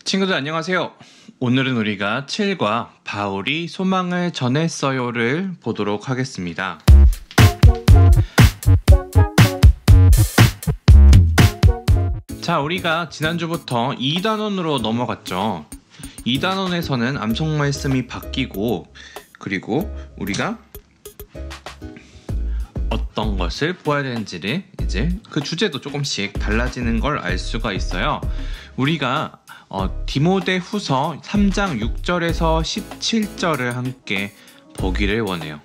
친구들 안녕하세요. 오늘은 우리가 7과 바울이 소망을 전했어요를 보도록 하겠습니다. 자, 우리가 지난주부터 2단원으로 넘어갔죠. 2단원에서는 암송 말씀이 바뀌고, 그리고 우리가 어떤 것을 보아야 되는지를 이제 그 주제도 조금씩 달라지는 걸 알 수가 있어요. 우리가 디모데 후서 3장 6절에서 17절을 함께 보기를 원해요.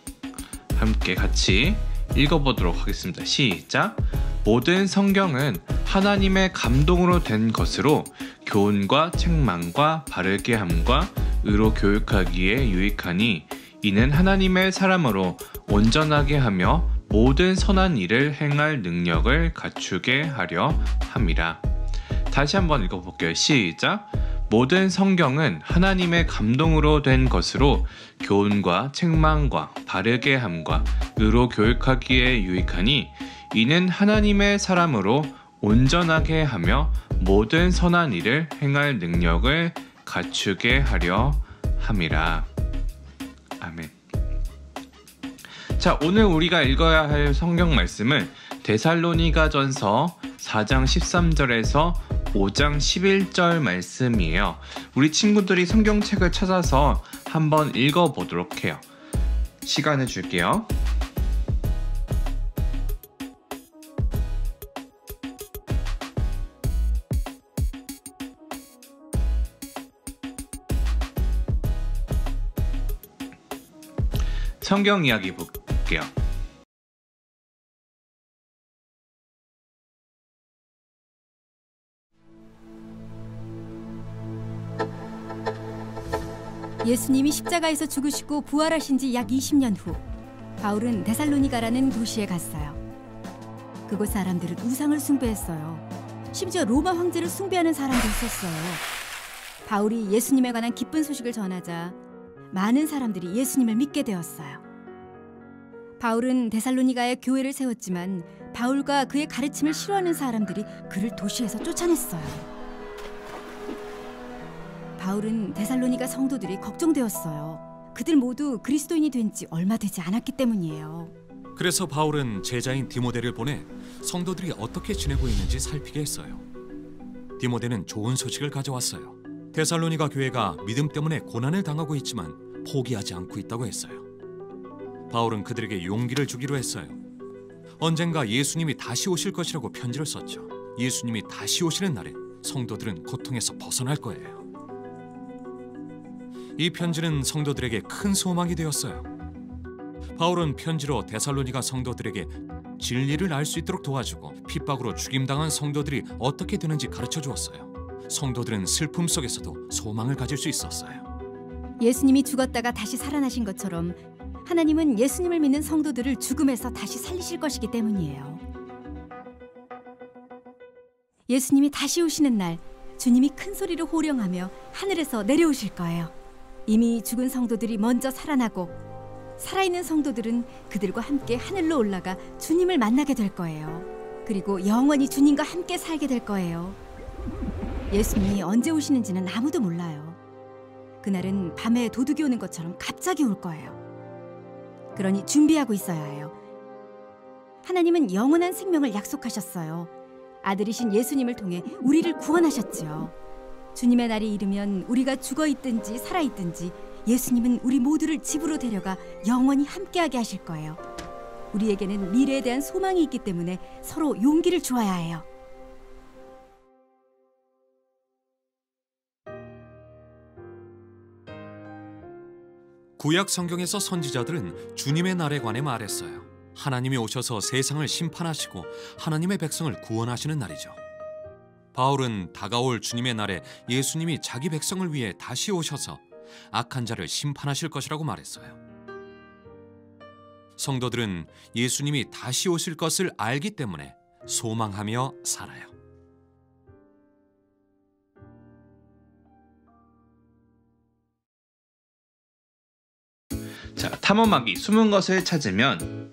함께 같이 읽어보도록 하겠습니다. 시작! 모든 성경은 하나님의 감동으로 된 것으로 교훈과 책망과 바르게 함과 의로 교육하기에 유익하니 이는 하나님의 사람으로 온전하게 하며 모든 선한 일을 행할 능력을 갖추게 하려 함이라. 다시 한번 읽어볼게요. 시작! 모든 성경은 하나님의 감동으로 된 것으로 교훈과 책망과 바르게 함과 의로 교육하기에 유익하니 이는 하나님의 사람으로 온전하게 하며 모든 선한 일을 행할 능력을 갖추게 하려 함이라. 아멘. 자, 오늘 우리가 읽어야 할 성경 말씀은 데살로니가전서 4장 13절에서 5장 11절 말씀이에요. 우리 친구들이 성경책을 찾아서 한번 읽어보도록 해요. 시간을 줄게요. 성경 이야기 볼게요. 예수님이 십자가에서 죽으시고 부활하신 지 약 20년 후 바울은 데살로니가라는 도시에 갔어요. 그곳 사람들은 우상을 숭배했어요. 심지어 로마 황제를 숭배하는 사람도 있었어요. 바울이 예수님에 관한 기쁜 소식을 전하자 많은 사람들이 예수님을 믿게 되었어요. 바울은 데살로니가에 교회를 세웠지만 바울과 그의 가르침을 싫어하는 사람들이 그를 도시에서 쫓아냈어요. 바울은 데살로니가 성도들이 걱정되었어요. 그들 모두 그리스도인이 된 지 얼마 되지 않았기 때문이에요. 그래서 바울은 제자인 디모데를 보내 성도들이 어떻게 지내고 있는지 살피게 했어요. 디모데는 좋은 소식을 가져왔어요. 데살로니가 교회가 믿음 때문에 고난을 당하고 있지만 포기하지 않고 있다고 했어요. 바울은 그들에게 용기를 주기로 했어요. 언젠가 예수님이 다시 오실 것이라고 편지를 썼죠. 예수님이 다시 오시는 날에 성도들은 고통에서 벗어날 거예요. 이 편지는 성도들에게 큰 소망이 되었어요. 바울은 편지로 데살로니가 성도들에게 진리를 알 수 있도록 도와주고 핍박으로 죽임당한 성도들이 어떻게 되는지 가르쳐 주었어요. 성도들은 슬픔 속에서도 소망을 가질 수 있었어요. 예수님이 죽었다가 다시 살아나신 것처럼 하나님은 예수님을 믿는 성도들을 죽음에서 다시 살리실 것이기 때문이에요. 예수님이 다시 오시는 날 주님이 큰 소리로 호령하며 하늘에서 내려오실 거예요. 이미 죽은 성도들이 먼저 살아나고 살아있는 성도들은 그들과 함께 하늘로 올라가 주님을 만나게 될 거예요. 그리고 영원히 주님과 함께 살게 될 거예요. 예수님이 언제 오시는지는 아무도 몰라요. 그날은 밤에 도둑이 오는 것처럼 갑자기 올 거예요. 그러니 준비하고 있어야 해요. 하나님은 영원한 생명을 약속하셨어요. 아들이신 예수님을 통해 우리를 구원하셨지요. 주님의 날이 이르면 우리가 죽어있든지 살아있든지 예수님은 우리 모두를 집으로 데려가 영원히 함께하게 하실 거예요. 우리에게는 미래에 대한 소망이 있기 때문에 서로 용기를 주어야 해요. 구약 성경에서 선지자들은 주님의 날에 관해 말했어요. 하나님이 오셔서 세상을 심판하시고 하나님의 백성을 구원하시는 날이죠. 바울은 다가올 주님의 날에 예수님이 자기 백성을 위해 다시 오셔서 악한 자를 심판하실 것이라고 말했어요. 성도들은 예수님이 다시 오실 것을 알기 때문에 소망하며 살아요. 자, 탐험하기 숨은 것을 찾으면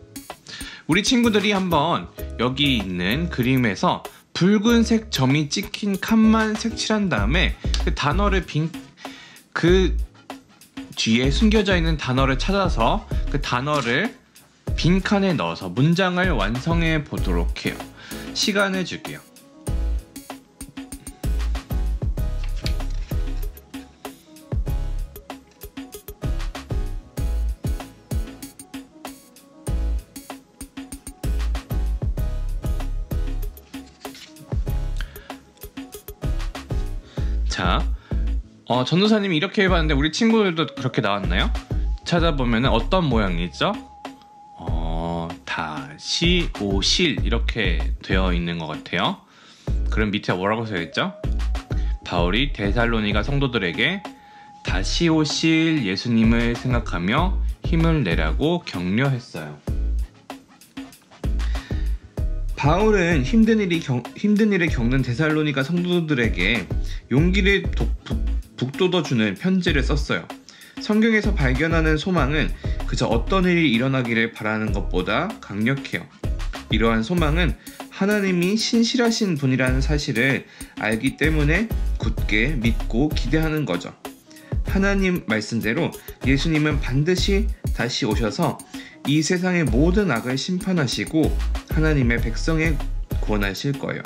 우리 친구들이 한번 여기 있는 그림에서 붉은색 점이 찍힌 칸만 색칠한 다음에 그 단어를 그 뒤에 숨겨져 있는 단어를 찾아서 그 단어를 빈칸에 넣어서 문장을 완성해 보도록 해요. 시간을 줄게요. 자, 전도사님이 이렇게 해봤는데 우리 친구들도 그렇게 나왔나요? 찾아보면 어떤 모양이죠? 다시 오실 이렇게 되어 있는 것 같아요. 그럼 밑에 뭐라고 써있죠? 바울이 데살로니가 성도들에게 다시 오실 예수님을 생각하며 힘을 내라고 격려했어요. 바울은 힘든 일을 겪는 데살로니가 성도들에게 용기를 북돋워주는 편지를 썼어요. 성경에서 발견하는 소망은 그저 어떤 일이 일어나기를 바라는 것보다 강력해요. 이러한 소망은 하나님이 신실하신 분이라는 사실을 알기 때문에 굳게 믿고 기대하는 거죠. 하나님 말씀대로 예수님은 반드시 다시 오셔서 이 세상의 모든 악을 심판하시고 하나님의 백성에 구원하실 거예요.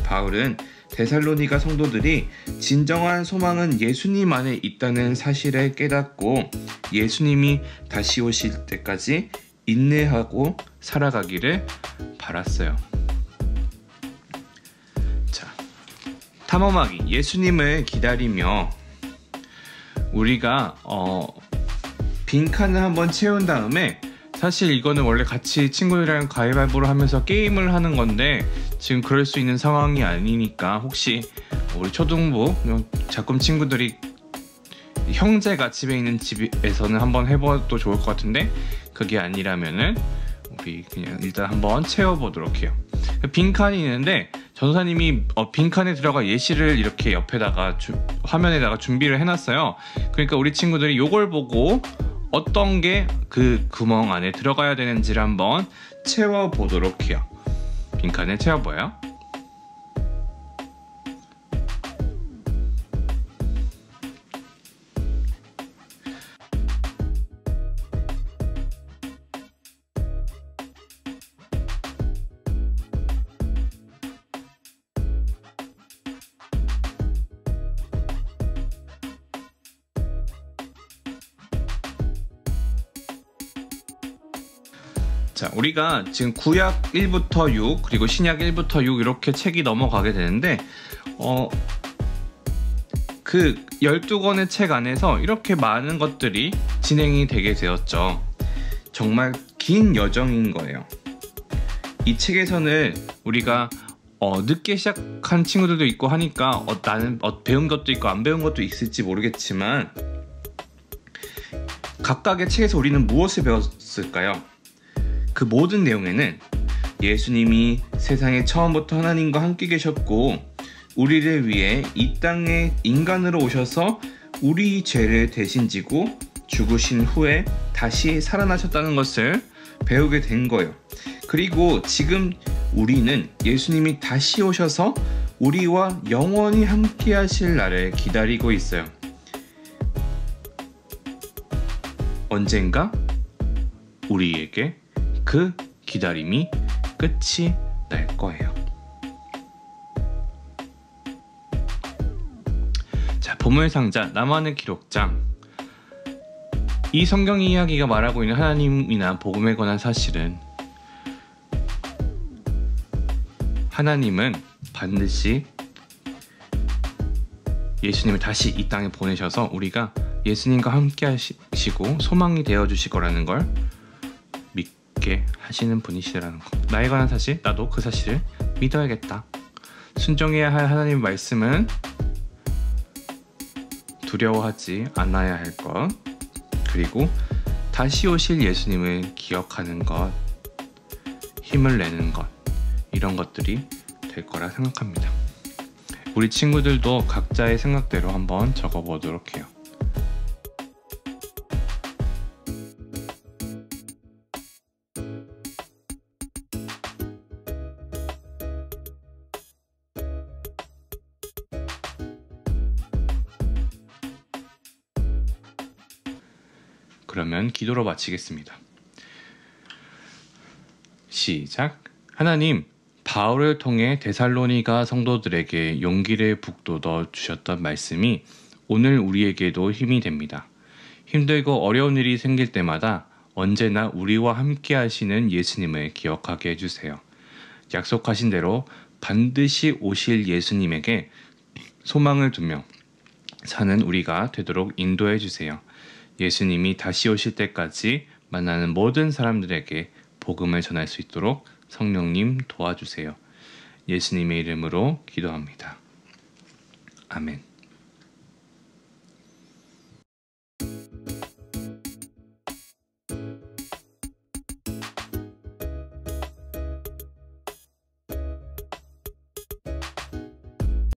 바울은 데살로니가 성도들이 진정한 소망은 예수님 안에 있다는 사실을 깨닫고 예수님이 다시 오실 때까지 인내하고 살아가기를 바랐어요. 자, 탐험하기 예수님을 기다리며 우리가 빈칸을 한번 채운 다음에 사실 이거는 원래 같이 친구들이랑 가위바위보를 하면서 게임을 하는 건데 지금 그럴 수 있는 상황이 아니니까 혹시 우리 초등부 작품 친구들이 형제가 집에 있는 집에서는 한번 해봐도 좋을 것 같은데 그게 아니라면은 우리 그냥 일단 한번 채워보도록 해요. 빈칸이 있는데 전도사님이 빈칸에 들어가 예시를 이렇게 옆에다가 화면에다가 준비를 해놨어요. 그러니까 우리 친구들이 요걸 보고 어떤 게 그 구멍 안에 들어가야 되는지를 한번 채워보도록 해요. 빈칸에 채워봐요. 자, 우리가 지금 구약 1부터 6 그리고 신약 1부터 6 이렇게 책이 넘어가게 되는데 그 12권의 책 안에서 이렇게 많은 것들이 진행이 되게 되었죠. 정말 긴 여정인 거예요. 이 책에서는 우리가 늦게 시작한 친구들도 있고 하니까 나는 배운 것도 있고 안 배운 것도 있을지 모르겠지만 각각의 책에서 우리는 무엇을 배웠을까요? 그 모든 내용에는 예수님이 세상에 처음부터 하나님과 함께 계셨고 우리를 위해 이 땅에 인간으로 오셔서 우리 죄를 대신 지고 죽으신 후에 다시 살아나셨다는 것을 배우게 된 거예요. 그리고 지금 우리는 예수님이 다시 오셔서 우리와 영원히 함께 하실 날을 기다리고 있어요. 언젠가 우리에게 그 기다림이 끝이 날 거예요. 자, 보물상자 나만의 기록장. 이 성경 이야기가 말하고 있는 하나님이나 복음에 관한 사실은 하나님은 반드시 예수님을 다시 이 땅에 보내셔서 우리가 예수님과 함께 하시고 소망이 되어주실 거라는 걸 믿게 하시는 분이시라는 거. 나에 관한 사실, 나도 그 사실을 믿어야겠다. 순종해야 할 하나님의 말씀은 두려워하지 않아야 할 것, 그리고 다시 오실 예수님을 기억하는 것, 힘을 내는 것, 이런 것들이 될 거라 생각합니다. 우리 친구들도 각자의 생각대로 한번 적어보도록 해요. 그러면 기도로 마치겠습니다. 시작. 하나님, 바울을 통해 데살로니가 성도들에게 용기를 북돋워 주셨던 말씀이 오늘 우리에게도 힘이 됩니다. 힘들고 어려운 일이 생길 때마다 언제나 우리와 함께 하시는 예수님을 기억하게 해주세요. 약속하신 대로 반드시 오실 예수님에게 소망을 두며 사는 우리가 되도록 인도해 주세요. 예수님이 다시 오실 때까지 만나는 모든 사람들에게 복음을 전할 수 있도록 성령님 도와주세요. 예수님의 이름으로 기도합니다. 아멘.